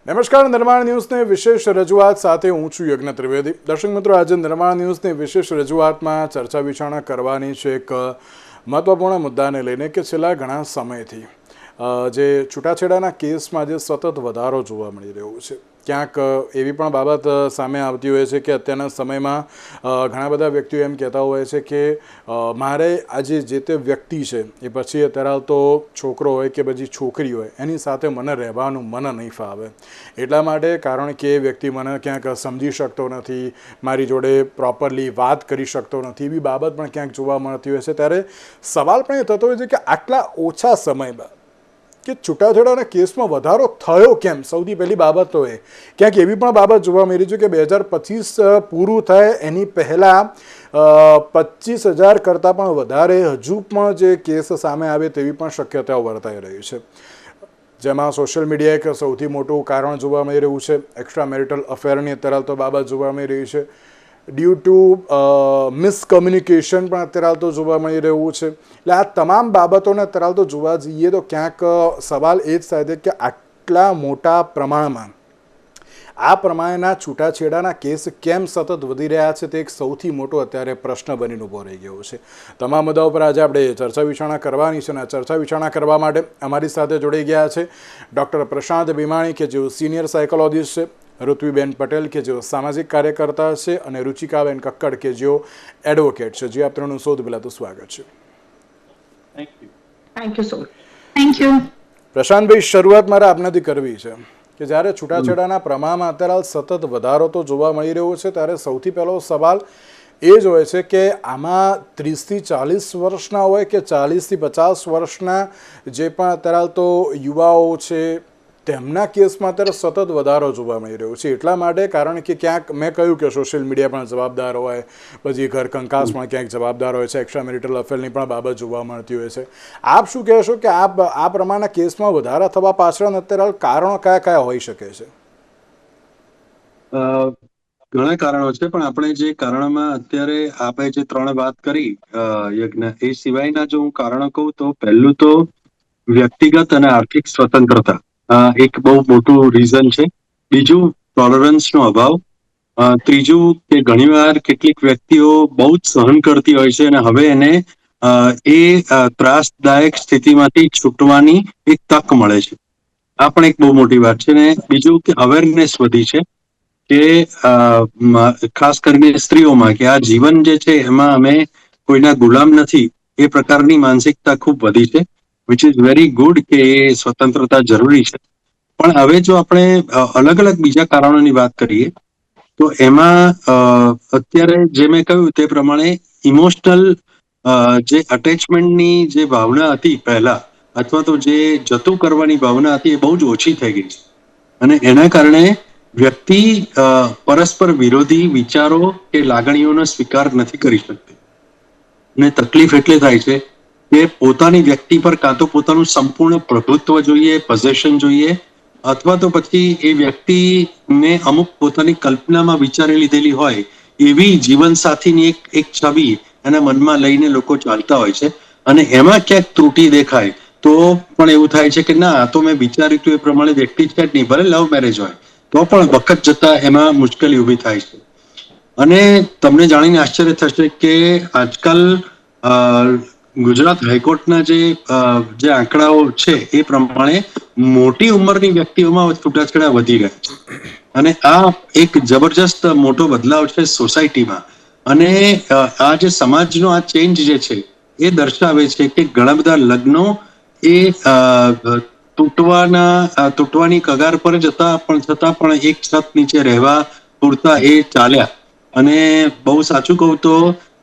નમસ્કાર, નિર્માણ ન્યૂઝની વિશેષ રજૂઆત સાથે હું છું યજ્ઞ ત્રિવેદી. દર્શક મિત્રો, આજે નિર્માણ ન્યૂઝની વિશેષ રજૂઆતમાં ચર્ચા વિચારણા કરવાની છે એક મહત્વપૂર્ણ મુદ્દાને લઈને કે છેલ્લા ઘણા સમયથી જે છૂટાછેડાના કેસમાં જે સતત વધારો જોવા મળી રહ્યો છે. ક્યાંક એવી પણ બાબત સામે આવતી હોય છે કે અત્યારના સમયમાં ઘણા બધા વ્યક્તિઓ એમ કહેતા હોય છે કે મારે આજે જે તે વ્યક્તિ છે એ પછી અત્યારે તો છોકરો હોય કે પછી છોકરી હોય એની સાથે મને રહેવાનું મને નહીં ફાવે, એટલા માટે કારણ કે એ વ્યક્તિ મને ક્યાંક સમજી શકતો નથી, મારી જોડે પ્રોપરલી વાત કરી શકતો નથી, એવી બાબત પણ ક્યાંક જોવા મળતી હોય છે. ત્યારે સવાલ પણ એ થતો હોય છે કે આટલા ઓછા સમયમાં કે છૂટાછેડાના કેસમાં વધારો થયો કેમ? સૌથી પહેલી બાબત તો એ ક્યાંક એવી પણ બાબત જોવા મળી છે કે 2025 પૂરું થાય એની પહેલાં 25,000 કરતાં પણ વધારે હજુ પણ જે કેસ સામે આવે તેવી પણ શક્યતાઓ વર્તાઈ રહી છે, જેમાં સોશિયલ મીડિયા એક સૌથી મોટું કારણ જોવા મળી રહ્યું છે. એક્સ્ટ્રા મેરિટલ અફેરની અત્યારે તો બાબત જોવા મળી રહી છે. ડ્યુ ટુ મિસકમ્યુનિકેશન પણ અત્યારે તો જોવા મળી રહ્યું છે. એટલે આ તમામ બાબતોને અત્યારે તો જોવા જઈએ તો ક્યાંક સવાલ એ જ થાય છે કે આટલા મોટા પ્રમાણમાં આ પ્રમાણેના છૂટાછેડાના કેસ કેમ સતત વધી રહ્યા છે તે એક સૌથી મોટો અત્યારે પ્રશ્ન બનીને ઊભો રહી ગયો છે. તમામ મુદ્દાઓ પર આજે આપણે ચર્ચા વિચારણા કરવાની છે અને ચર્ચા વિચારણા કરવા માટે અમારી સાથે જોડાઈ ગયા છે ડૉક્ટર પ્રશાંત ભીમાણી કે જેઓ સિનિયર સાયકોલોજીસ્ટ છે, ઋત્વીબેન પટેલ કે જેઓ સામાજિક કાર્યકર્તા છે અને રુચિકાબેન કક્કડ કે જેઓ એડવોકેટ છે. જે આપ ત્રણનું સૌથી પહેલાં તો સ્વાગત છે. Thank you so much. Thank you. Prashantbhai, શરૂઆત મારે આપનાથી કરવી છે કે જ્યારે છૂટાછેડાના પ્રમાણમાં અત્યારે સતત વધારો તો જોવા મળી રહ્યો છે, ત્યારે સૌથી પહેલો સવાલ એ જ હોય છે કે આમાં 30 થી 40 વર્ષના હોય કે 40 થી 50 વર્ષના જે પણ અત્યારે તો યુવાઓ છે તેમના કેસમાં અત્યારે સતત વધારો જોવા મળી રહ્યો છે. એટલા માટે કારણ કે ક્યાંક મેં કહ્યું કે સોશિયલ મીડિયા પણ જવાબદાર હોય, પછી ઘર કંકાસ પણ ક્યાંક જવાબદાર હોય છે, એક્સ્ટ્રા મેરિટલ અફેરની પણ બાબત જોવા મળતી હોય છે. આપ શું કહેશો કે આ પ્રમાણના કેસમાં વધારા થવા પાછળ અત્યારે કારણો કયા કયા હોઈ શકે છે? ઘણા કારણો છે, પણ આપણે જે કારણોમાં અત્યારે આપણે જે ત્રણ વાત કરી યજ્ઞ, એ સિવાયના જો હું કારણો કહું તો પહેલું તો વ્યક્તિગત અને આર્થિક સ્વતંત્રતા એક બહુ મોટું રીઝન છે. બીજું ટોલરન્સનો અભાવ. ત્રીજું કે ઘણીવાર કેટલીક વ્યક્તિઓ બહુ જ સહન કરતી હોય છે અને હવે એને એ ત્રાસદાયક સ્થિતિમાંથી છૂટવાની એક તક મળે છે. આ પણ એક બહુ મોટી વાત છે. ને બીજું કે અવેરનેસ વધી છે કે ખાસ કરીને સ્ત્રીઓમાં કે આ જીવન જે છે એમાં અમે કોઈના ગુલામ નથી, એ પ્રકારની માનસિકતા ખૂબ વધી છે, વિચ ઇઝ વેરી ગુડ કે એ સ્વતંત્રતા જરૂરી છે. પણ હવે જો આપણે અલગ અલગ બીજા કારણોની વાત કરીએ તો એમાં અત્યારે જે મેં કહ્યું તે પ્રમાણે ઇમોશનલ જે અટેચમેન્ટની જે ભાવના હતી પહેલા, અથવા તો જે જતું કરવાની ભાવના હતી, એ બહુ જ ઓછી થઈ ગઈ છે. અને એના કારણે વ્યક્તિ પરસ્પર વિરોધી વિચારો કે લાગણીઓનો સ્વીકાર નથી કરી શકતી. અને તકલીફ એટલે થાય છે કે પોતાની વ્યક્તિ પર કાં તો પોતાનું સંપૂર્ણ પ્રભુત્વ જોઈએ, પોઝેશન જોઈએ, અથવા તો પછી એ વ્યક્તિને અમુક પોતાની કલ્પનામાં વિચારી લીધેલી હોય એવી જીવનસાથીની એક છબી એના મનમાં લઈને લોકો ચાલતા હોય છે. અને એમાં ક્યાંક ત્રુટિ દેખાય તો પણ એવું થાય છે કે ના, આ તો મેં વિચાર્યું હતું એ પ્રમાણે વ્યક્તિ છે જ નહીં, ભલે લવ મેરેજ હોય તો પણ વખત જતા એમાં મુશ્કેલી ઊભી થાય છે. અને તમને જાણીને આશ્ચર્ય થશે કે આજકાલ ગુજરાત હાઈકોર્ટના જે આંકડાઓ છે એ પ્રમાણે મોટી ઉંમરની વ્યક્તિઓમાં છૂટાછેડા વધી રહ્યા છે. અને આ એક જબરજસ્ત મોટો બદલાવ છે સોસાયટીમાં. અને આ જે સમાજનો આ ચેન્જ જે છે એ દર્શાવે છે કે ઘણા બધા લગ્નો એ તૂટવાની કગાર પર છતાં પણ એક છત નીચે રહેવા પૂરતા એ ચાલ્યા. અને બહુ સાચું કહું તો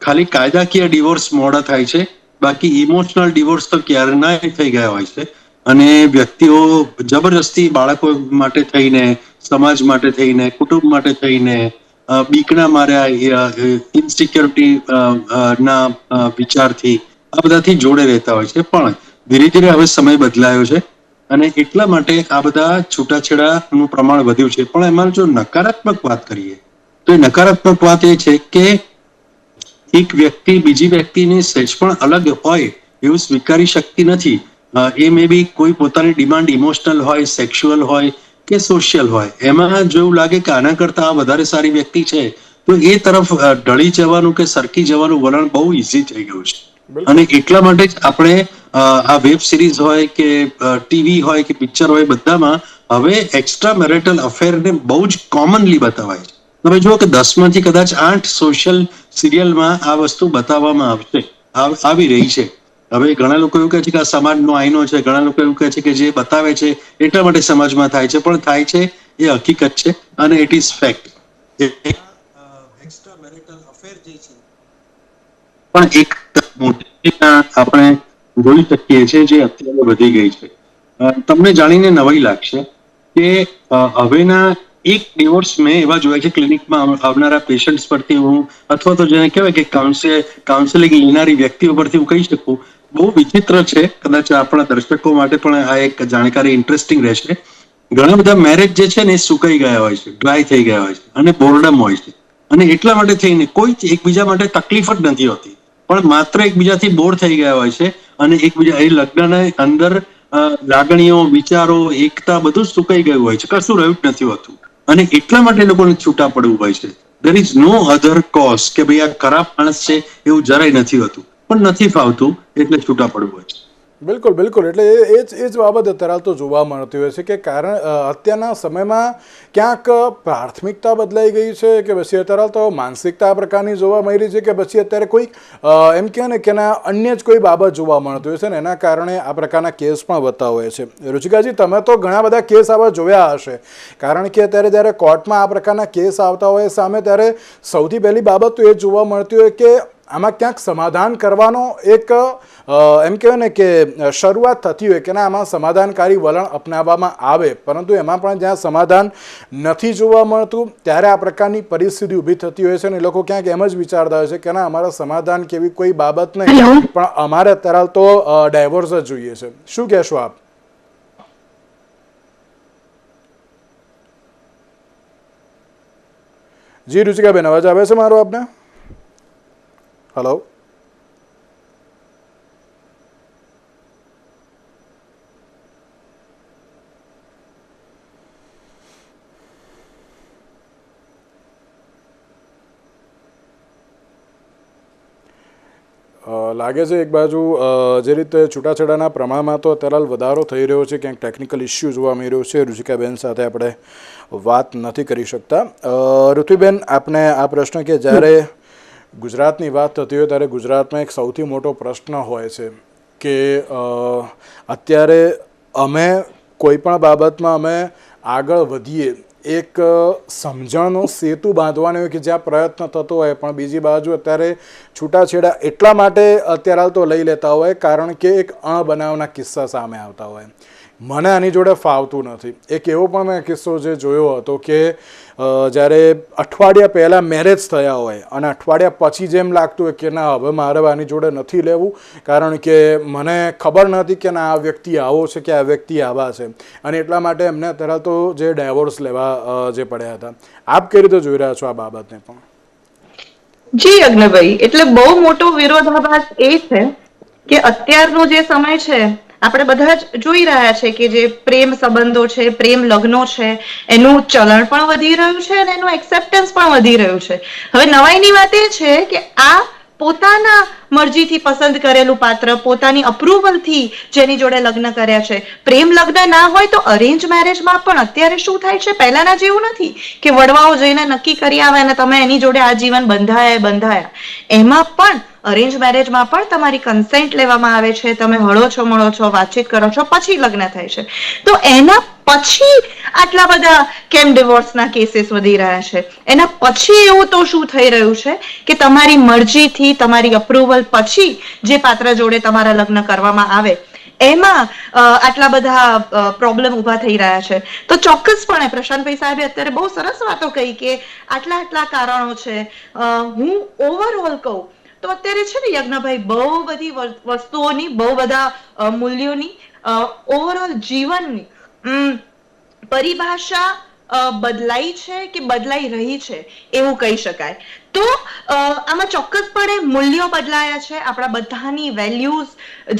ખાલી કાયદાકીય ડિવોર્સ મોડા થાય છે, બાકી ઇમોશનલ ડિવોર્સ તો ક્યારના થઈ ગયા હોય છે. અને વ્યક્તિઓ જબરજસ્તી બાળકો માટે થઈને, સમાજ માટે થઈને, કુટુંબ માટે થઈને, બીકના માર્યા, ઇનસિક્યોરિટી ના વિચારથી આ બધાથી જોડે રહેતા હોય છે. પણ ધીરે ધીરે હવે સમય બદલાયો છે અને એટલા માટે આ બધા છૂટાછેડાનું પ્રમાણ વધ્યું છે. પણ એમાં જો નકારાત્મક વાત કરીએ તો એ નકારાત્મક વાત એ છે કે એક વ્યક્તિ બીજી વ્યક્તિની સહેજ પણ અલગ હોય એવું સ્વીકારી શકતી નથી. એ મે બી કોઈ પોતાની ડિમાન્ડ ઇમોશનલ હોય, સેક્સ્યુઅલ હોય કે સોશિયલ હોય, એમાં જો એવું લાગે કે આના કરતા આ વધારે સારી વ્યક્તિ છે તો એ તરફ ઢળી જવાનું કે સરકી જવાનું વલણ બહુ ઇઝી થઈ ગયું છે. અને એટલા માટે જ આપણે આ વેબ સિરીઝ હોય કે ટીવી હોય કે પિક્ચર હોય, બધામાં હવે એક્સ્ટ્રા મેરિટલ અફેરને બહુ જ કોમનલી બતાવાય છે. તમે જુઓ કે 10 માંથી કદાચ 8 સોશિયલ સિરિયલમાં આ વસ્તુ બતાવવામાં આવી રહી છે. હવે ઘણા લોકો એવું કહે છે કે આ સમાજનો આઈનો છે, ઘણા લોકો એવું કહે છે કે જે બતાવે છે એટલા માટે સમાજમાં થાય છે, પણ થાય છે એ હકીકત છે અને it is fact. Extra marital affair જે છે પણ એક મોટી આપણે જોઈ શકીએ છીએ જે અત્યારે વધી ગઈ છે. તમને જાણીને નવાઈ લાગશે કે હવેના એક ડિવોર્સ મેં એવા જોયા છે ક્લિનિકમાં આવનારા પેશન્ટ્સ પરથી હું, અથવા તો જેને કહેવાય કે કાઉન્સેલિંગ લેનારી વ્યક્તિઓ પરથી હું કહી શકું, બહુ વિચિત્ર છે. કદાચ આપણા દર્શકો માટે પણ આ એક જાણકારી ઇન્ટરેસ્ટિંગ રહેશે. ઘણા બધા મેરેજ જે છે ને એ સુકાઈ ગયા હોય છે, ડ્રાય થઈ ગયા હોય છે અને બોર્ડમ હોય છે. અને એટલા માટે થઈને કોઈ એકબીજા માટે તકલીફ જ નથી હોતી, પણ માત્ર એકબીજાથી બોર થઈ ગયા હોય છે અને એકબીજા એ લગ્નની અંદર લાગણીઓ, વિચારો, એકતા બધું જ સુકાઈ ગયું હોય છે, કશું રહ્યું જ નથી હોતું. અને એટલા માટે લોકોને છૂટા પડવું હોય છે. There is no other cause કે ભાઈ આ ખરાબ માણસ છે એવું જરાય નથી હોતું, પણ નથી ફાવતું એટલે છૂટા પડવું હોય છે. બિલકુલ બિલકુલ. એટલે એ જ બાબત અત્યારે તો જોવા મળતી હોય છે કે કારણ અત્યારના સમયમાં ક્યાંક પ્રાથમિકતા બદલાઈ ગઈ છે કે પછી અત્યારે તો માનસિકતા આ પ્રકારની જોવા મળી રહી છે કે પછી અત્યારે કોઈ એમ કહે ને કે અન્ય જ કોઈ બાબત જોવા મળતી હોય છે ને એના કારણે આ પ્રકારના કેસ પણ વધતા હોય છે. રુચિકાજી, તમે તો ઘણા બધા કેસ આવા જોયા હશે, કારણ કે અત્યારે જ્યારે કોર્ટમાં આ પ્રકારના કેસ આવતા હોય સામે, ત્યારે સૌથી પહેલી બાબત તો એ જોવા મળતી હોય કે આમાં ક્યાંક સમાધાન કરવાનો એક એમ કહેવાય ને કે શરૂઆત થતી હોય કે ના આમાં સમાધાનકારી વલણ અપનાવવામાં આવે, પરંતુ એમાં પણ જ્યાં સમાધાન નથી જોવા મળતું ત્યારે આ પ્રકારની પરિસ્થિતિ ઊભી થતી હોય છે અને લોકો ક્યાંક એમ જ વિચારતા હોય છે કે ના અમારા સમાધાન કેવી કોઈ બાબત નહીં, પણ અમારે અત્યારે તો ડાયવોર્સ જ જોઈએ છે. શું કહેશો આપ? જી રુચિકાબેન, અવાજ આવે છે મારો આપને? હેલો. લાગે છે એક બાજુ જે રીતે છૂટાછેડાના પ્રમાણમાં તો અત્યારે વધારો થઈ રહ્યો છે, ક્યાંક ટેકનિકલ ઇસ્યુ જોવા મળી રહ્યો છે. રુચિકાબેન સાથે આપણે વાત નથી કરી શકતા. ઋતુબેન, આપને આ પ્રશ્ન કે જ્યારે ગુજરાતની વાત થતી હોય ત્યારે ગુજરાતમાં એક સૌથી મોટો પ્રશ્ન હોય છે કે અત્યારે અમે કોઈ પણ બાબતમાં અમે આગળ વધીએ, એક સમજણનો સેતુ બાંધવાનો હોય કે જ્યાં પ્રયત્ન થતો હોય, પણ બીજી બાજુ અત્યારે છૂટાછેડા એટલા માટે અત્યારે તો લઈ લેતા હોય કારણ કે એક અણબનાવના કિસ્સા સામે આવતા હોય. મને આની જોડે ફાવતું નથી. એક એવો પણ મેં કિસ્સો જે જોયો હતો કે જ્યારે અઠવાડિયા પહેલાં મેરેજ થયા હોય અને અઠવાડિયા પછી જેમ લાગતું હોય કે ના હવે મારે આની જોડે નથી લેવું, કારણ કે મને ખબર નથી કે ના આ વ્યક્તિ આવો છે કે આ વ્યક્તિ આવા છે, અને એટલા માટે એમને અત્યારે તો જે ડાયવોર્સ લેવા જે પડ્યા હતા. આપ કઈ રીતે જોઈ રહ્યા છો આ બાબતને? પણ જી યજ્ઞભાઈ, એટલે બહુ મોટો વિરોધાભાસ એ છે કે અત્યારનો જે સમય છે આપણે બધા જ જોઈ રહ્યા છે કે જે પ્રેમ સંબંધો છે, પ્રેમ લગ્નો છે, એનું ચલણ પણ વધી રહ્યું છે અને એનું એક્સેપ્ટન્સ પણ વધી રહ્યું છે. હવે નવાઈની વાત એ છે કે આ પોતાના મરજીથી પસંદ કરેલું પાત્ર, પોતાની અપ્રુવલથી જેની જોડે લગ્ન કર્યા છે, પ્રેમ લગ્ન ના હોય તો અરેન્જ મેરેજમાં પણ અત્યારે શું થાય છે, પહેલાના જેવું નથી કે વડવાઓ જઈને નક્કી કરી આવે અને તમે એની જોડે આજીવન બંધાયા. એમાં પણ અરેન્જ મેરેજમાં પણ તમારી કન્સેન્ટ લેવામાં આવે છે, તમે હળો છો, મળો છો, વાતચીત કરો છો, પછી લગ્ન થાય છે. તો એના પછી આટલા બધા કેમ ડિવોર્સના કેસીસ વધી રહ્યા છે? એના પછી એવું તો શું થઈ રહ્યું છે કે તમારી મરજીથી, તમારી અપ્રુવલ પછી જે પાત્ર જોડે તમારા લગ્ન કરવામાં આવે એમાં આટલા બધા પ્રોબ્લેમ ઊભા થઈ રહ્યા છે. તો ચોક્કસપણે પ્રશાંતભાઈ સાહેબે અત્યારે બહુ સરસ વાતો કહી કે આટલા કારણો છે. હું ઓવરઓલ કહું તો અત્યારે છે ને યજ્ઞભાઈ, બહુ બધી વસ્તુઓની, બહુ બધા મૂલ્યોની, ઓવરઓલ જીવનની પરિભાષા બદલાઈ છે કે બદલાઈ રહી છે એવું કહી શકાય. તો આમાં ચોક્કસપણે મૂલ્યો બદલાયા છે, આપણા બધાની વેલ્યુઝ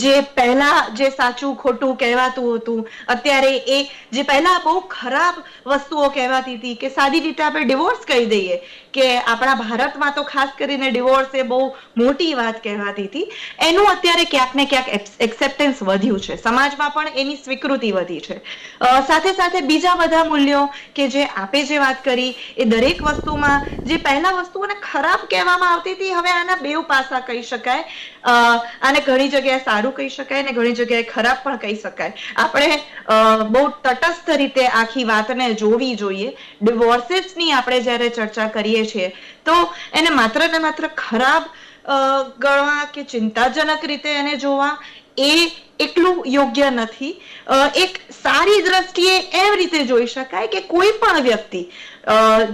જે પહેલા જે સાચું ખોટું કહેવાતું હતું, અત્યારે એ જે પહેલા બહુ ખરાબ વસ્તુઓ કહેવાતી હતી કે સાદી રીતે આપણે ડિવોર્સ કહી દઈએ કે આપણા ભારતમાં તો ખાસ કરીને ડિવોર્સ એ બહુ મોટી વાત કહેવાતી હતી, એનું અત્યારે ક્યાંક ને ક્યાંક એક્સેપ્ટન્સ વધ્યું છે, સમાજમાં પણ એની સ્વીકૃતિ વધી છે. સાથે સાથે બીજા બધા મૂલ્યો કે જે આપે જે વાત કરી એ દરેક વસ્તુમાં જે પહેલા વસ્તુઓને ખરાબ કહેવામાં આવતી હતી, હવે આના બેઉ પાસા કહી શકાય. આને ઘણી જગ્યાએ સારું કહી શકાય ને ઘણી જગ્યાએ ખરાબ પણ કહી શકાય. આપણે બહુ તટસ્થ રીતે આખી વાતને જોવી જોઈએ. ડિવોર્સિસની આપણે જ્યારે ચર્ચા કરીએ છીએ તો એને માત્ર ને માત્ર ખરાબ ગણવા કે ચિંતાજનક રીતે એને જોવા એ એટલું યોગ્ય નથી. એક સારી દ્રષ્ટિએ એમ રીતે જોઈ શકાય કે કોઈ પણ વ્યક્તિ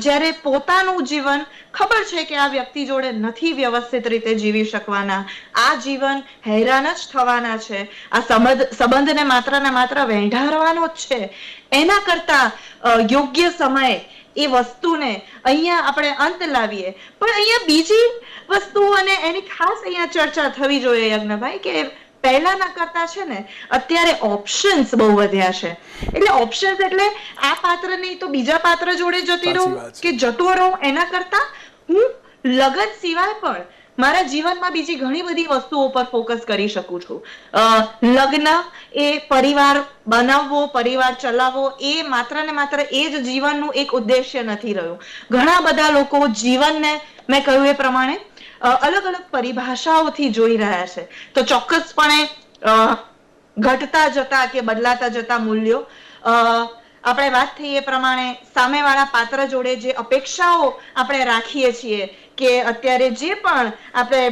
જ્યારે પોતાનું જીવન ખબર છે કે આ વ્યક્તિ જોડે નથી વ્યવસ્થિત રીતે જીવી શકવાના, આ જીવન હેરાન જ થવાના છે, આ સંબંધને માત્ર ને માત્ર વેંઢારવાનો જ છે, એના કરતા યોગ્ય સમયે એ વસ્તુને અહીંયા આપણે અંત લાવીએ. પણ અહીંયા બીજી વસ્તુ અને એની ખાસ અહીંયા ચર્ચા થવી જોઈએ યજ્ઞભાઈ કે પહેલાના કરતા છે ને અત્યારે ઓપ્શન્સ બહુ વધ્યા છે. એટલે ઓપ્શન્સ એટલે આ પાત્ર નહીં તો બીજા પાત્ર જોડે જતી રહું કે જતો રહું, એના કરતા હું લગ્ન સિવાય પણ મારા જીવનમાં બીજી ઘણી બધી વસ્તુઓ પર ફોકસ કરી શકું છું. લગ્ન એ પરિવાર બનાવવો, પરિવાર ચલાવવો એ માત્ર ને માત્ર એ જ જીવનનું એક ઉદ્દેશ્ય નથી રહ્યું. ઘણા બધા લોકો જીવનને મેં કહ્યું એ પ્રમાણે અલગ અલગ પરિભાષાઓથી જોઈ રહ્યા છે. તો ચોક્કસપણે ઘટતા જતા કે બદલાતા જતા મૂલ્યો, આપણે વાત થઈ એ પ્રમાણે સામેવાળા પાત્ર જોડે જે અપેક્ષાઓ આપણે રાખીએ છીએ કે અત્યારે જે પણ આપણે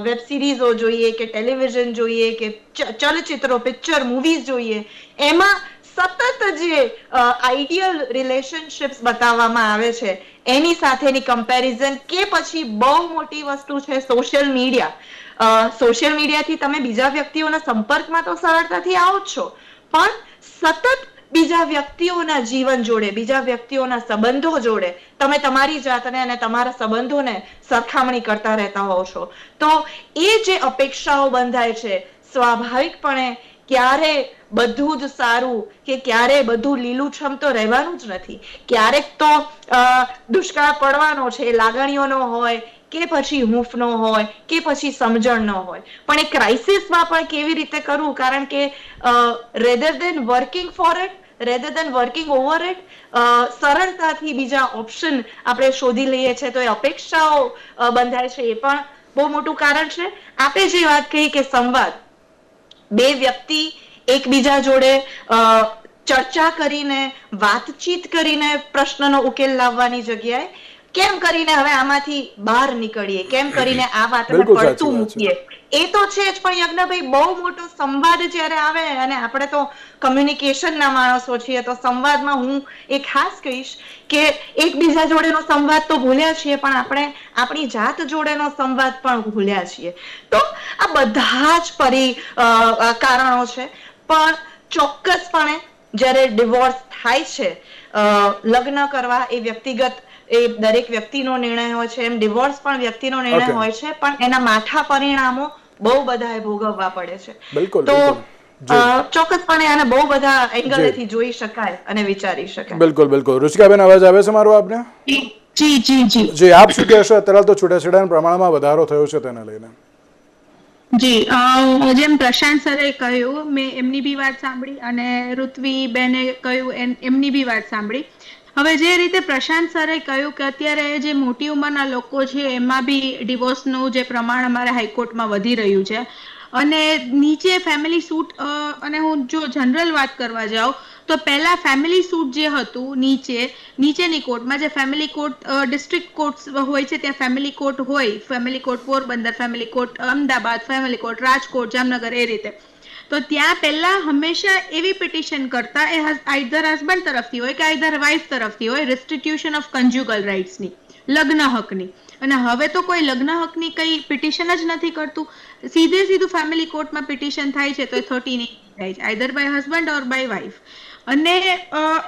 વેબ સિરીઝો જોઈએ કે ટેલિવિઝન જોઈએ કે ચલચિત્રો, પિક્ચર, મૂવીઝ જોઈએ, એમાં સતત જે આઈડિયલ રિલેશનશિપ્સ બતાવવામાં આવે છે એની સાથેની કમ્પેરિઝન કે પછી બહુ મોટી વસ્તુ છે સોશિયલ મીડિયા. સોશિયલ મીડિયાથી તમે બીજા વ્યક્તિઓના સંપર્કમાં તો સરળતાથી આવો જ છો, પણ સતત બીજા વ્યક્તિઓના જીવન જોડે, બીજા વ્યક્તિઓના સંબંધો જોડે તમે તમારી જાતને અને તમારા સંબંધોને સરખામણી કરતા રહેતા હોવ છો. તો એ જે અપેક્ષાઓ બંધાય છે, સ્વાભાવિકપણે ક્યારે બધું જ સારું કે ક્યારે બધું લીલુંછમ તો રહેવાનું જ નથી. ક્યારેક તો દુષ્કાળ પડવાનો છે, લાગણીઓનો હોય કે પછી હૂંફનો હોય કે પછી સમજણનો હોય, પણ એ ક્રાઇસિસમાં પણ કેવી રીતે કરવું, કારણ કે rather then working four it, rather then working over it, સરળતાથી બીજા ઓપ્શન આપણે શોધી લઈએ છીએ, તો એ અપેક્ષાઓ બંધાય છે, એ પણ બહુ મોટું કારણ છે. આપણે જે વાત કહી કે સંવાદ, બે વ્યક્તિ એકબીજા જોડે ચર્ચા કરીને, વાતચીત કરીને પ્રશ્નનો ઉકેલ લાવવાની જગ્યાએ કેમ કરીને હવે આમાંથી બહાર નીકળીએ, કેમ કરીને આ વાતને પડતું મૂકીએ, એ તો છે જ, પણ યજ્ઞભાઈ બહુ મોટો સંવાદ જ્યારે આવે, અને આપણે તો કમ્યુનિકેશનના માણસો છીએ, તો સંવાદમાં હું એ ખાસ કહીશ કે એકબીજા જોડેનો સંવાદ તો ભૂલ્યા છીએ, પણ આપણે આપણી જાત જોડેનો સંવાદ પણ ભૂલ્યા છીએ. તો આ બધા જ કારણો છે. પણ ચોક્કસપણે જ્યારે ડિવોર્સ થાય છે, લગ્ન કરવા એ વ્યક્તિગત, એ દરેક વ્યક્તિનો નિર્ણય હોય છે, એમ ડિવોર્સ પણ વ્યક્તિનો નિર્ણય હોય છે, પણ એના માઠા પરિણામો બહુ બધાએ ભોગવવા પડે છે. તો ચોક્કસપણે આને બહુ બધા એંગલથી જોઈ શકાય અને વિચારી શકાય. બિલકુલ બિલકુલ. રુચિકાબેન, અવાજ આવે છે મારો આપને? જી જી જી જી, આપ શું કહેશો? અત્યારે તો છૂટાછેડાના પ્રમાણમાં વધારો થયો છે, તેને લઈને. જી, જેમ પ્રશાંત સરે કહ્યું, મેં એમની બી વાત સાંભળી અને ઋત્વી બેને કહ્યું એમની બી વાત સાંભળી. હવે જે રીતે પ્રશાંત સરે કહ્યું કે અત્યારે જે મોટી ઉંમરના લોકો છે એમાં બી ડિવોર્સનું જે પ્રમાણ અમારા હાઈકોર્ટમાં વધી રહ્યું છે, અને નીચે ફેમિલી સૂટ, અને હું જો જનરલ વાત કરવા જાઉં તો પહેલા ફેમિલી સૂટ જે હતું નીચેની કોર્ટમાં, જે ફેમિલી કોર્ટ ડિસ્ટ્રિક્ટ કોર્ટ હોય છે ત્યાં ફેમિલી કોર્ટ હોય, family court Porbandar, family court Ahmedabad, family court Rajkot, Jamnagar, એ રીતે. તો ત્યાં પહેલા હંમેશા એવી પિટિશન કરતા, એ આઈધર હસબન્ડ તરફથી હોય કે આઈધર વાઇફ તરફથી હોય, રિસ્ટિટ્યુશન ઓફ કન્જ્યુગલ રાઇટ્સની, લગ્ન હકની. અને હવે તો કોઈ લગ્ન હકની કઈ પિટિશન જ નથી કરતું, સીધું ફેમિલી કોર્ટમાં પિટિશન થાય છે તો 13 થાય છે, either by husband or by wife. અને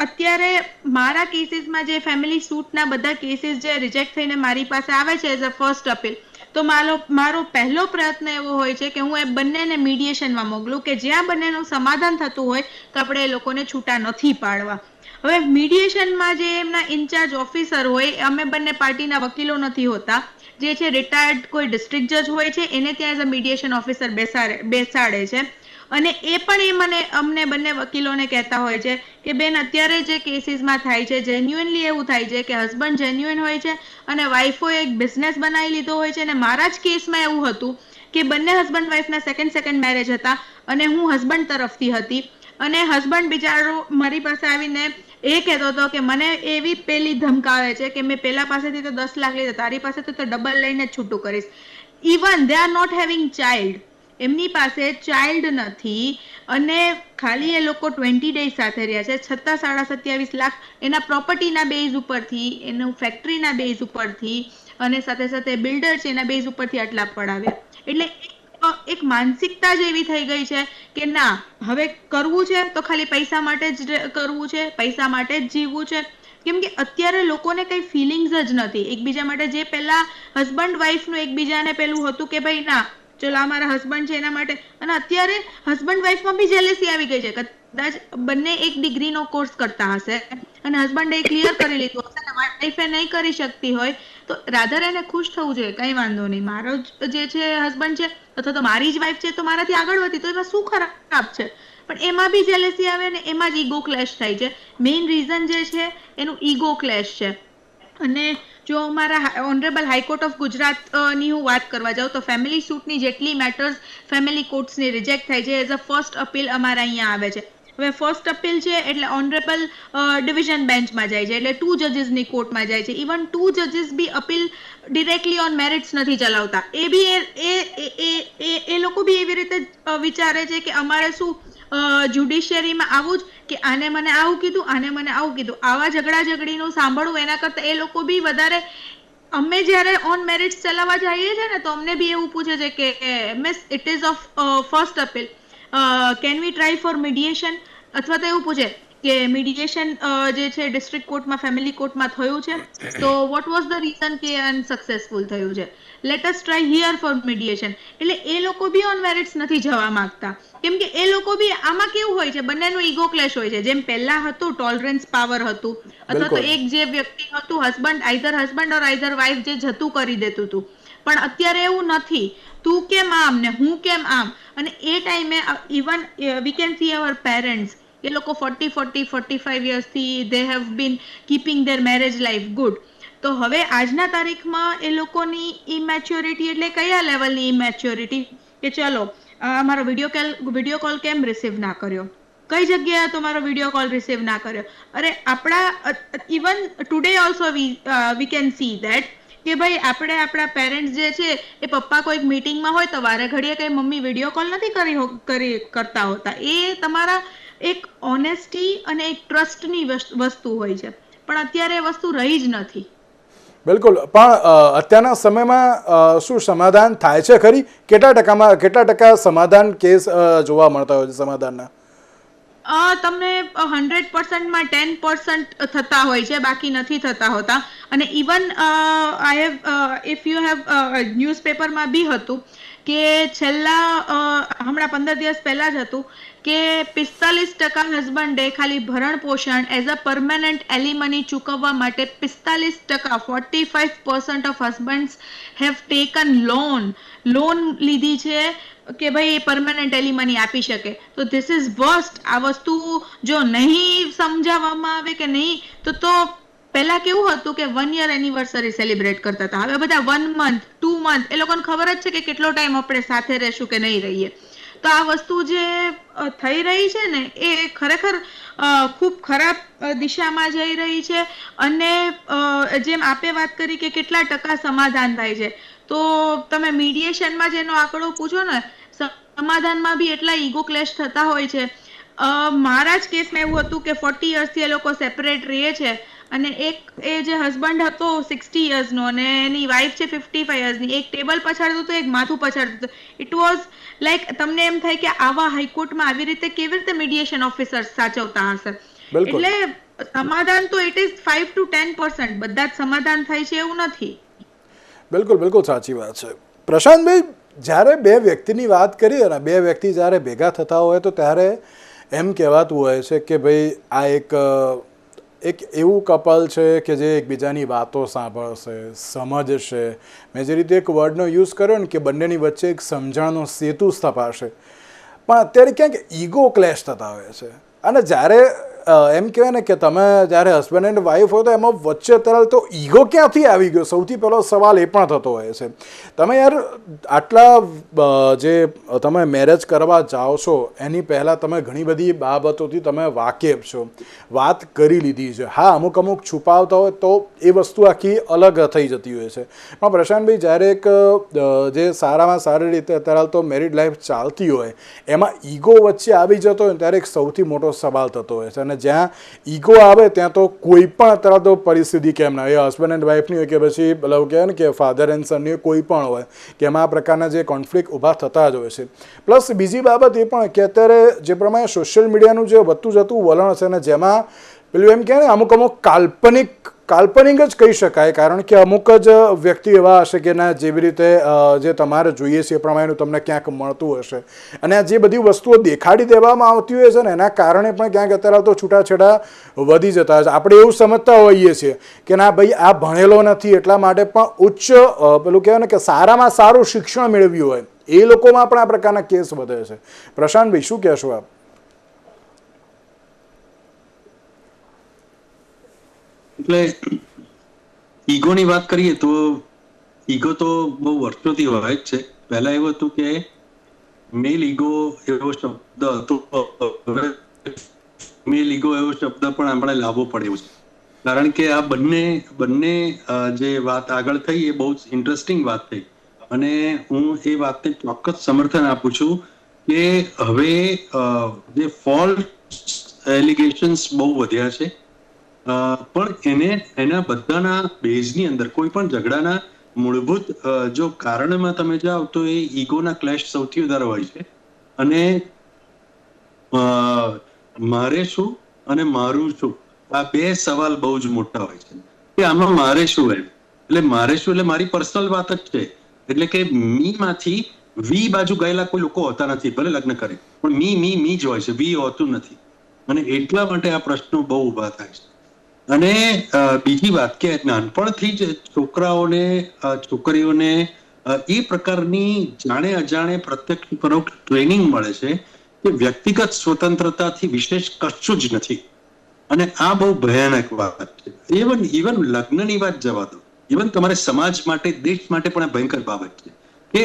અત્યારે મારા કેસીસમાં જે ફેમિલી સૂટના બધા કેસીસ જે રિજેક્ટ થઈને મારી પાસે આવે છે એઝ અ ફર્સ્ટ અપીલ, તો મારો પહેલો પ્રયત્ન એવો હોય છે કે હું એ બંનેને મીડિયેશનમાં મોકલું કે જ્યાં બંનેનું સમાધાન થતું હોય તો આપણે એ લોકોને છૂટા નથી પાડવા. હવે મીડિયેશનમાં જે એમના ઇન્ચાર્જ ઓફિસર હોય, અમે બંને પાર્ટીના વકીલો નથી હોતા, જે છે રિટાયર્ડ કોઈ ડિસ્ટ્રિક્ટ જજ હોય છે, એને ત્યાં એઝ અ મીડિયેશન ઓફિસર બેસાડે છે. અને એ પણ અમને બંને વકીલોને કહેતા હોય છે કે બેન, અત્યારે જે કેસીસમાં થાય છે જેન્યુઅનલી એવું થાય છે કે હસબન્ડ જેન્યુઅન હોય છે અને વાઈફોએ એક બિઝનેસ બનાવી લીધો હોય છે. અને મારા જ કેસમાં એવું હતું કે બંને હસબન્ડ વાઈફના સેકન્ડ મેરેજ હતા અને હું હસબન્ડ તરફથી હતી. અને હસબન્ડ બિચારો મારી પાસે આવીને એ કહેતો હતો કે મને એવી પેલી ધમકાવે છે કે મેં પેલા પાસેથી તો 10 લાખ લીધા, તારી પાસેથી તો ડબલ લઈને જ છૂટું કરીશ. Even they are not having child, એમની પાસે ચાઇલ્ડ નથી અને ખાલી એ લોકો 20 ડેઝ સાથે રહ્યા છે, છતાં 27.5 લાખ એના પ્રોપર્ટીના બેઝ ઉપરથી, એનું ફેક્ટરીના બેઝ ઉપરથી અને સાથે સાથે બિલ્ડર છે એના બેઝ ઉપરથી આટલા પડાવ્યા. એટલે એક માનસિકતા જ એવી થઈ ગઈ છે કે ના, હવે કરવું છે તો ખાલી પૈસા માટે જ કરવું છે, પૈસા માટે જ જીવવું છે. કેમ કે અત્યારે લોકોને કઈ ફિલિંગ્સ જ નથી એકબીજા માટે. જે પહેલા હસબન્ડ વાઈફનું એકબીજાને પેલું હતું કે ભાઈ ના, ચલો આ મારા હસબન્ડ છે એના માટે, અને અત્યારે હસબન્ડ વાઈફમાં બી જેલેસી આવી ગઈ છે. કદાચ બંને એક ડિગ્રીનો કોર્સ કરતા હશે અને હસબન્ડે ક્લિયર કરી લીધું હશે અને વાઈફે નહીં કરી શકતી હોય તો રાધર એને ખુશ થવું જોઈએ, કઈ વાંધો નહીં, મારો જે છે હસબન્ડ છે અથવા તો મારી જ વાઈફ છે તો મારાથી આગળ વધી, તો એમાં શું ખરાબ છે? પણ એમાં બી જેલેસી આવે ને એમાં જ ઈગો ક્લેશ થાય છે. મેઇન રીઝન જે છે એનું ઈગો ક્લેશ છે. અને જો અમારા ઓનરેબલ હાઈકોર્ટ ઓફ ગુજરાતની હું વાત કરવા જાઉં તો ફેમિલી સૂટની જેટલી મેટર્સ ફેમિલી કોર્ટ્સની રિજેક્ટ થાય છે એઝ અ ફર્સ્ટ અપીલ અમારા અહીંયા આવે છે. હવે ફર્સ્ટ અપીલ છે એટલે ઓનરેબલ ડિવિઝન બેન્ચમાં જાય છે, એટલે 2 જજીસની કોર્ટમાં જાય છે. ઇવન 2 જજીસ બી અપીલ ડિરેક્ટલી ઓન મેરિટ્સ નથી ચલાવતા. એ બી એ લોકો બી એવી રીતે વિચારે છે કે અમારે શું જ્યુડિશિયરીમાં આવું જ કે આને મને આવું કીધું, આને મને આવું કીધું, આવા ઝઘડીનું સાંભળવું એના કરતા એ લોકો બી વધારે. અમે જ્યારે ઓન મેરિટ્સ ચલાવવા જઈએ છીએ ને તો અમને બી એવું પૂછે છે કે miss it is of first appeal, can we try for mediation? અથવા તો એવું પૂછે કે મીડિયેશન જે છે ડિસ્ટ્રિક્ટ કોર્ટમાં ફેમિલી કોર્ટમાં થયું છે તો વોટ વોઝ ધ રીઝન કે અનસક્સેસફુલ થયું છે, let us try here for mediation. એટલે એ લોકો બી ઓન મેરિટ્સ નથી જવા માંગતા કેમ કે એ લોકો બી આમાં કેવું હોય છે, બંનેનું ઈગો ક્લેશ હોય છે. જેમ પહેલા હતું ટોલરન્સ પાવર હતું અથવા તો એક જે વ્યક્તિ હતું હસબન્ડ ઓર આઈધર વાઈફ જે જતું કરી દેતું હતું, પણ અત્યારે એવું નથી. તું કેમ આમ ને હું કેમ આમ. અને એ ટાઈમે even we can see our parents, એ લોકો 45 યર્સથી they have been keeping their marriage life good. તો હવે આજના તારીખમાં એ લોકોની ઇમેચ્યોરિટી એટલે કયા લેવલની ઇમેચ્યોરિટી કે ચલો મારો વિડીયો કોલ કેમ રિસીવ ના કર્યો, કઈ જગ્યાએ તમારો વિડીયો કોલ રિસીવ ના કર્યો. અરે આપણા even today also V can C that કે ભાઈ આપણે આપણા પેરેન્ટ્સ જે છે એ પપ્પા કોઈક મીટિંગમાં હોય તો વારે ઘડીએ કઈ મમ્મી વિડીયો કોલ નથી કરતા હોતા. એ તમારા એક ઓનેસ્ટી અને એક ટ્રસ્ટની વસ્તુ હોય છે, પણ અત્યારે એ વસ્તુ રહી જ નથી. બિલકુલ. પણ અત્યારના સમયમાં શું સમાધાન થાય છે ખરી? કેટલા ટકા સમાધાન કેસ જોવા મળતા હોય છે સમાધાનના? તમને 100%માં 10% થતા હોય છે, બાકી નથી થતા હોતા. અને even I have if you have ન્યૂઝપેપરમાં બી હતું કે છેલ્લા હમણાં 15 દિવસ પહેલા જ હતું કે 45% હસબન્ડે ખાલી ભરણ પોષણ એઝ અ પરમેનન્ટ એલિમની ચૂકવવા માટે 45%, 45% ઓફ હસબન્ડ્સ હેવ ટેકન લોન લીધી છે કે ભાઈ પરમેનન્ટ એલિમની આપી શકે. તો ધીસ ઇઝ વર્સ્ટ. આ વસ્તુ જો નહીં સમજાવવામાં આવે કે નહીં તો પહેલા કેવું હતું કે 1 year એનિવર્સરી સેલિબ્રેટ કરતા હતા. હવે બધા 1 month 2 month, એ લોકોને ખબર જ છે કે કેટલો ટાઈમ આપણે સાથે રહેશું કે નહીં રહીએ. તો આ વસ્તુ જે થઈ રહી છે ને એ ખરેખર ખૂબ ખરાબ દિશામાં જઈ રહી છે. અને જેમ આપે વાત કરી કે કેટલા ટકા સમાધાન થાય છે, તો તમે મીડિયેશનમાં જેનો આંકડો પૂછો ને, સમાધાનમાં બી એટલા ઈગો ક્લેશ થતા હોય છે. મારા જ કેસમાં એવું હતું કે 40 યર્સથી એ લોકો સેપરેટ રહે છે અને એ જે હસબન્ડ હતો 60 યર્સનો અને એની વાઈફ છે 55 યર્સની, એક ટેબલ પછાડતું હતું, એક માથું પછાડતું હતું. ઇટ વોઝ લાઈક તમને એમ થાય કે આવા હાઈકોર્ટમાં આવી રીતે કેવી રીતે મીડિયેશન ઓફિસર્સ સાચવતા હશે. બિલકુલ. એટલે સમાધાન તો ઇટ ઇઝ 5 to 10%, બધા જ સમાધાન થાય છે એવું નથી. બિલકુલ બિલકુલ સાચી વાત છે. પ્રશાંતભાઈ, જ્યારે બે વ્યક્તિની વાત કરી અને બે વ્યક્તિ જ્યારે ભેગા થતા હોય તો ત્યારે એમ કહેવાતું હોય છે કે ભાઈ આ એક એવું કપલ છે કે જે એકબીજાની વાતો સાંભળશે, સમજશે. મેં જે રીતે એક વર્ડનો યુઝ કર્યો ને કે બંનેની વચ્ચે એક સમજણનો સેતુ સ્થપાશે, પણ અત્યારે ક્યાંક ઈગો ક્લેશ થતા હોય છે. અને જ્યારે એમ કહેવાય ને કે તમે જ્યારે હસબન્ડ એન્ડ વાઈફ હોય તો એમાં વચ્ચે અત્યારે તો ઈગો ક્યાંથી આવી ગયો, સૌથી પહેલો સવાલ એ પણ થતો હોય છે. તમે યાર આટલા જે તમે મેરેજ કરવા જાઓ છો એની પહેલાં તમે ઘણી બધી બાબતોથી તમે વાકેફ છો, વાત કરી લીધી છે. હા, અમુક છુપાવતા હોય તો એ વસ્તુ આખી અલગ થઈ જતી હોય છે. પણ પ્રશાંતભાઈ, જ્યારે એક જે સારામાં સારી રીતે અત્યારે તો મેરિડ લાઈફ ચાલતી હોય એમાં ઈગો વચ્ચે આવી જતો હોય ત્યારે એક સૌથી મોટો સવાલ થતો હોય છે. અને જ્યાં ઈગો આવે ત્યાં તો કોઈ પણ અત્યારે તો પરિસ્થિતિ કેમ ના, એ હસબન્ડ એન્ડ વાઈફની હોય કે પછી પેલા કહેવાય ને કે ફાધર એન્ડ સનની કોઈ પણ હોય કે એમાં આ પ્રકારના જે કોન્ફ્લિક્ટ ઊભા થતા જ હોય છે. પ્લસ બીજી બાબત એ પણ કે અત્યારે જે પ્રમાણે સોશિયલ મીડિયાનું જે વધતું જતું વલણ છે ને જેમાં પેલું એમ કહે ને અમુક કાલ્પનિક જ કહી શકાય, કારણ કે અમુક જ વ્યક્તિ એવા હશે કે ના જેવી રીતે જે તમારે જોઈએ છે એ પ્રમાણેનું તમને ક્યાંક મળતું હશે. અને આ જે બધી વસ્તુઓ દેખાડી દેવામાં આવતી હોય છે ને એના કારણે પણ ક્યાંક અત્યારે તો છૂટાછેડા વધી જતા હોય છે. આપણે એવું સમજતા હોઈએ છીએ કે ના ભાઈ આ ભણેલો નથી એટલા માટે પણ ઉચ્ચ પેલું કહેવાય ને કે સારામાં સારું શિક્ષણ મેળવ્યું હોય એ લોકોમાં પણ આ પ્રકારના કેસ વધે છે. પ્રશાંતભાઈ, શું કહેશો આપ? એટલે ઈગોની વાત કરીએ તો ઈગો તો બહુ વર્ષોથી હોય જ છે. પહેલા એવું હતું કે મેલ ઈગો એવો શબ્દ હતો, મેલ ઈગો એવો શબ્દ પણ આપણે લાવવો પડે છે. કારણ કે આ બંને જે વાત આગળ થઈ એ બહુ જ ઇન્ટરેસ્ટિંગ વાત થઈ અને હું એ વાતને ચોક્કસ સમર્થન આપું છું કે હવે જે ફોલ્સ એલિગેશન્સ બહુ વધ્યા છે. પણ એના બધાના બેઝની અંદર કોઈ પણ ઝઘડાના મૂળભૂત જો કારણમાં તમે જાઓ તો એ ઈગોના ક્લેશ સૌથી વધારે હોય છે. અને મારે શું અને મારું શું આ બે સવાલ બહુ જ મોટા હોય છે કે આમાં મારે શું હોય. એટલે મારે શું એટલે મારી પર્સનલ વાત જ છે. એટલે કે મી માંથી વી બાજુ ગયેલા કોઈ લોકો હોતા નથી, ભલે લગ્ન કરે પણ મી જ હોય છે, વી હોતું નથી. અને એટલા માટે આ પ્રશ્નો બહુ ઉભા થાય છે. અને બીજી વાત કે નાનપણથી જ છોકરાઓને છોકરીઓને એ પ્રકારની જાણે અજાણે પ્રત્યક્ષ પરોક્ષ ટ્રેનિંગ મળે છે કે વ્યક્તિગત સ્વતંત્રતાથી વિશેષ કશું જ નથી. અને આ બહુ ભયાનક વાત છે. ઇવન લગ્નની વાત જવા દો, ઇવન તમારે સમાજ માટે દેશ માટે પણ આ ભયંકર બાબત છે કે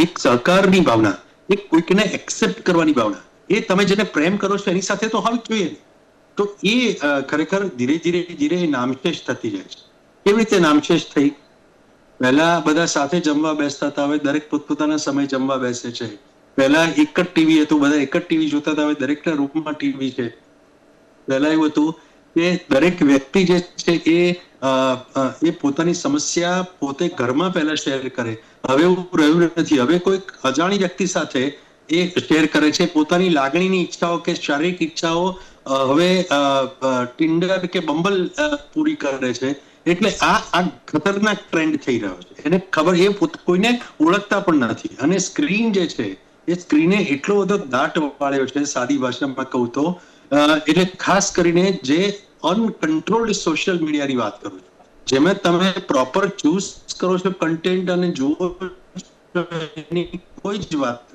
એક સહકારની ભાવના, એક કોઈકને એક્સેપ્ટ કરવાની ભાવના, એ તમે જેને પ્રેમ કરો છો એની સાથે તો હોવી જોઈએ. તો એ ખરેખર ધીરે ધીરે નામશેષ થતી જાય છે. કેવી રીતે નામશેષ થઈ? પહેલા બધા સાથે જમવા બેસતા હતા, હવે દરેક પોતપોતાના સમય જમવા બેસે છે. પહેલા એક જ ટીવી હતું, બધા એક જ ટીવી જોતા હતા, હવે દરેકના રૂમમાં ટીવી છે. પહેલા એવું હતું કે દરેક વ્યક્તિ જે છે એ પોતાની સમસ્યા પોતે ઘરમાં પહેલા શેર કરે. હવે એવું રહ્યું નથી. હવે કોઈ અજાણી વ્યક્તિ સાથે એ શેર કરે છે પોતાની લાગણીની ઈચ્છાઓ કે શારીરિક ઈચ્છાઓ. હવે ટિન્ડર કે બમ્બલ પૂરી કરે છે. એટલે આ ખતરનાક ટ્રેન્ડ થઈ રહ્યો છે. એને ખબર એ કોઈને ઓળખતા પણ નથી. અને સ્ક્રીન જે છે એ સ્ક્રીને એટલો બધો દાટ વાળ્યો છે, સાદી ભાષામાં કહું તો. એટલે ખાસ કરીને જે અનકન્ટ્રોલ્ડ સોશિયલ મીડિયાની વાત કરું છું, જેમાં તમે પ્રોપર ચૂઝ કરો છો કન્ટેન્ટ અને જુઓ એની કોઈ જ વાત નથી.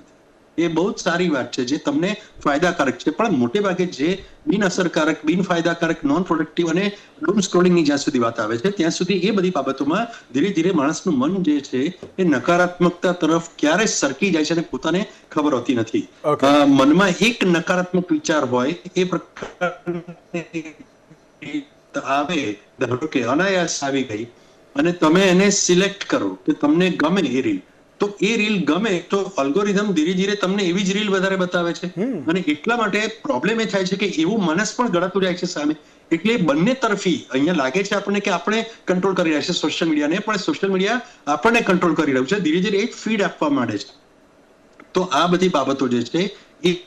એ બહુ જ સારી વાત છે જે તમને ફાયદાકારક છે, પણ મોટે ભાગે જે બિનઅસરકારક, બિનફાયદાકારક, નોન પ્રોડક્ટિવ અને ડૂમ સ્ક્રોલિંગની જ્યાં સુધી વાત આવે છે ત્યાં સુધી એ બધી બાબતોમાં ધીરે ધીરે માણસનું મન જે છે એ નકારાત્મકતા તરફ ક્યારે સરકી જાય છે અને પોતાને ખબર હોતી નથી. મનમાં એક નકારાત્મક વિચાર હોય એ પ્રકાર આવે, ધારો કે અનાયાસ આવી ગઈ અને તમે એને સિલેક્ટ કરો કે તમને ગમે એ રીલ, તો એ રીલ ગમે તો અલ્ગોરિધમ ધીરે ધીરે તમને એવી જ રીલ વધારે બતાવે છે. અને એટલા માટે પ્રોબ્લેમ એ થાય છે કે એવું મનસ પણ ગળાતું જાય છે સામે. એટલે બંને તરફી અહીંયા લાગે છે આપણને કે આપણે કંટ્રોલ કરી રહ્યા છે સોશિયલ મીડિયાને, પણ સોશિયલ મીડિયા આપણને કંટ્રોલ કરી રહ્યું છે. ધીરે ધીરે એક ફીડ આપવા માંડે છે. તો આ બધી બાબતો જે છે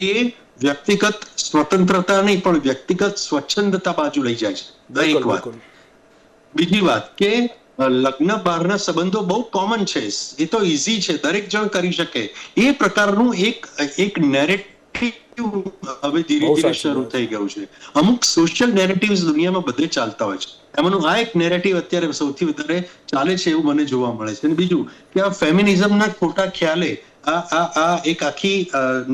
એ વ્યક્તિગત સ્વતંત્રતા નહીં પણ વ્યક્તિગત સ્વચ્છંદતા બાજુ લઈ જાય છે. દરેક વાત. બીજી વાત કે લગ્ન બહારના સંબંધો બહુ કોમન છે, એ તો ઈઝી છે, દરેક જણ કરી શકે. એ પ્રકારનું એક નેરેટિવ હવે ધીરે ધીરે શરૂ થઈ ગયું છે. અમુક સોશિયલ નેરેટિવ્સ દુનિયામાં બધે ચાલતા હોય છે, એમાંનું આ એક નેરેટિવ અત્યારે સૌથી વધારે ચાલે છે એવું મને જોવા મળે છે. અને બીજું કે આ ફેમિનિઝમના ખોટા ખ્યાલે આ એક આખી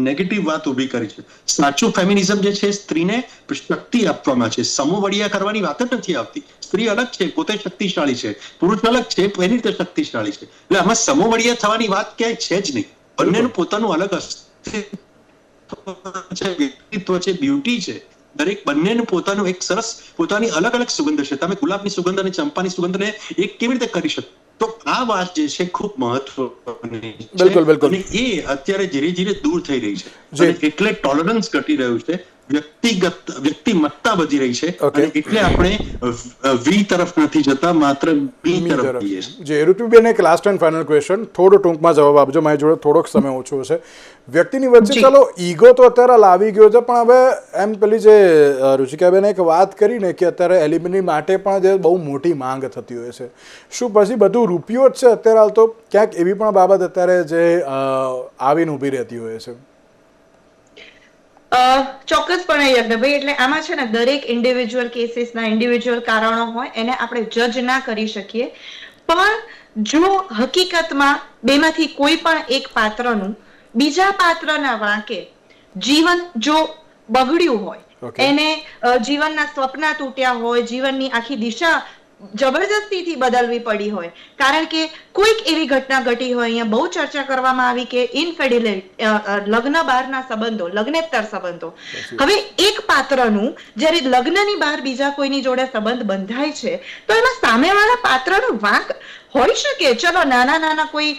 નેગેટિવ વાત ઉભી કરી છે. સાચું ફેમિનિઝમ જે છે સ્ત્રીને શક્તિ આપવામાં છે, સમોવડિયા કરવાની વાત જ નથી આવતી. સ્ત્રી અલગ છે, પોતે શક્તિશાળી છે, પુરુષ અલગ છે, એની રીતે શક્તિશાળી છે. એટલે આમાં સમોવડિયા થવાની વાત ક્યાંય છે જ નહીં. બંનેનું પોતાનું અલગ વ્યક્તિત્વ છે, બ્યુટી છે. દરેક બંનેનું પોતાનું એક સરસ પોતાની અલગ અલગ સુગંધ છે. તમે ગુલાબની સુગંધ અને ચંપાની સુગંધને એક કેવી રીતે કરી શકો? તો આ વાત જે છે ખૂબ મહત્વની છે અને એ અત્યારે ધીરે ધીરે દૂર થઈ રહી છે. એટલે ટોલરન્સ ઘટી રહ્યું છે, વ્યક્તિમત્તા વધી રહી છે અને એટલે આપણે વી તરફ નથી જતા, માત્ર બી તરફ જઈએ છીએ. જે ઋતુબેન એક લાસ્ટ એન્ડ ફાઇનલ ક્વેશ્ચન, થોડો ટૂંકમાં જવાબ આપજો, મારી જોડે થોડોક સમય ઓછો છે. વ્યક્તિની વચ્ચે ચાલો ઈગો તો અત્યારે લાવી ગયો છે, પણ હવે એમ પેલી જે રુચિકાબેન એક વાત કરીને કે અત્યારે એલિમની માટે પણ જે બહુ મોટી માંગ થતી હોય છે, શું પછી બધું રૂપિયો જ છે અત્યારે હાલ? તો ક્યાંક એવી પણ બાબત અત્યારે જે આવીને ઊભી રહેતી હોય છે. ચોક્કસપણે યજ્ઞભાઈ, એટલે આમાં છે ને દરેક ઇન્ડિવિજ્યુઅલ કેસીસના ઇન્ડિવિજ્યુઅલ કારણો હોય, એને આપણે જજ ના કરી શકીએ. પણ જો હકીકતમાં બેમાંથી કોઈ પણ એક પાત્રનું બીજા પાત્રના વાંકે જીવન જો બગડ્યું હોય, એને જીવનના સ્વપ્ન તૂટ્યા હોય, જીવનની આખી દિશા જબરજસ્તીથી બદલવી પડી હોય, કારણ કે કોઈક એવી ઘટના ઘટી હોય. અહીંયા બહુ ચર્ચા કરવામાં આવી કે ઇનફિડિલિટી, લગ્ન બહારના સંબંધો, લગ્નેતર સંબંધો. હવે એક પાત્રનું જ્યારે લગ્નની બહાર બીજા કોઈની જોડે સંબંધ બંધાય છે, તો એમાં સામેવાળા પાત્રનો વાંક હોઈ શકે. ચલો નાના નાના કોઈ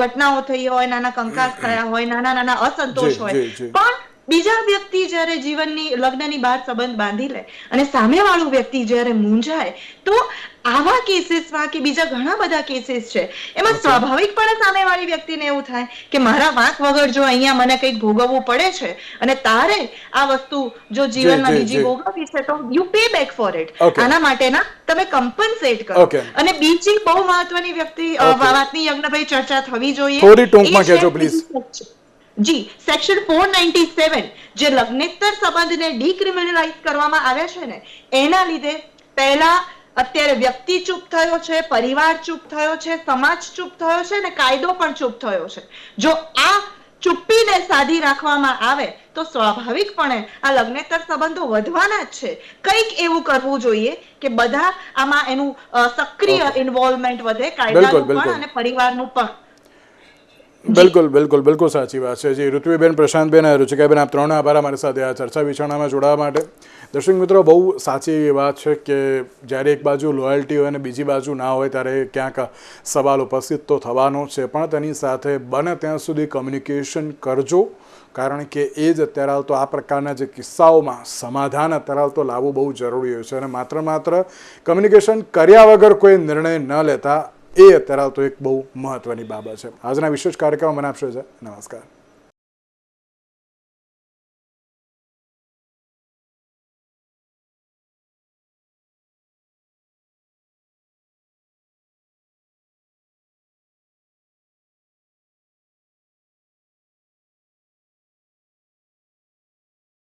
ઘટનાઓ થઈ હોય, નાના કંકાસ થયા હોય, નાના નાના અસંતોષ હોય, પણ બીજા વ્યક્તિ જ્યારે જીવનની લગ્નની બહાર સંબંધ બાંધી લે અને સામેવાળું વ્યક્તિ જ્યારે મૂંઝાય, તો આવા કેસીસમાં કે બીજા ઘણા બધા કેસીસ છે, એમાં સ્વાભાવિકપણે સામેવાળી વ્યક્તિને એવું થાય કે મારા વાંક વગર જો અહીંયા મને કંઈક ભોગવવું પડે છે અને તારે આ વસ્તુ જો જીવનમાં બીજી ભોગવવી છે, તો you pay back four it. આના માટેના તમે કમ્પન્સેટ કરો. અને બીજી બહુ મહત્વની વાતની યજ્ઞભાઈ ચર્ચા થવી જોઈએ. થોડી ટૂંકમાં કહેજો પ્લીઝ. જી, સેક્શન 497 જે લગ્નેતર સંબંધને ડિક્રિમિનલાઇઝ કરવામાં આવ્યા છે ને, એના લીધે પહેલા અત્યારે વ્યક્તિ ચૂપ થયો છે, પરિવાર ચૂપ થયો છે, સમાજ ચૂપ થયો છે અને કાયદો પણ ચૂપ થયો છે. જો આ ચૂપ્પીને સાધી રાખવામાં આવે તો સ્વાભાવિકપણે આ લગ્નેતર સંબંધો વધવાના જ છે. કંઈક એવું કરવું જોઈએ કે બધા આમાં એનું સક્રિય ઇન્વોલ્વમેન્ટ વધે, કાયદાનું પણ અને પરિવારનું પણ. બિલકુલ સાચી વાત છે. જી, ઋત્વીબેન, પ્રશાંતબેન અને રુચિકાબેન, આપ ત્રણનો આભાર અમારી સાથે આ ચર્ચા વિચારણામાં જોડાવા માટે. દર્શક મિત્રો, બહુ સાચી એવી વાત છે કે જ્યારે એક બાજુ લોયલ્ટી હોય અને બીજી બાજુ ના હોય, ત્યારે ક્યાંક સવાલ ઉપસ્થિત તો થવાનો છે, પણ તેની સાથે બને ત્યાં સુધી કમ્યુનિકેશન કરજો, કારણ કે એ જ અત્યારે હાલ તો આ પ્રકારના જે કિસ્સાઓમાં સમાધાન અત્યારે હાલ તો લાવવું બહુ જરૂરી હોય છે. અને માત્ર કમ્યુનિકેશન કર્યા વગર કોઈ નિર્ણય ન લેતા, એ અત્યારે તો એક બહુ મહત્વની બાબત છે. આજના વિશેષ કાર્યક્રમ મને આપશો છે. નમસ્કાર.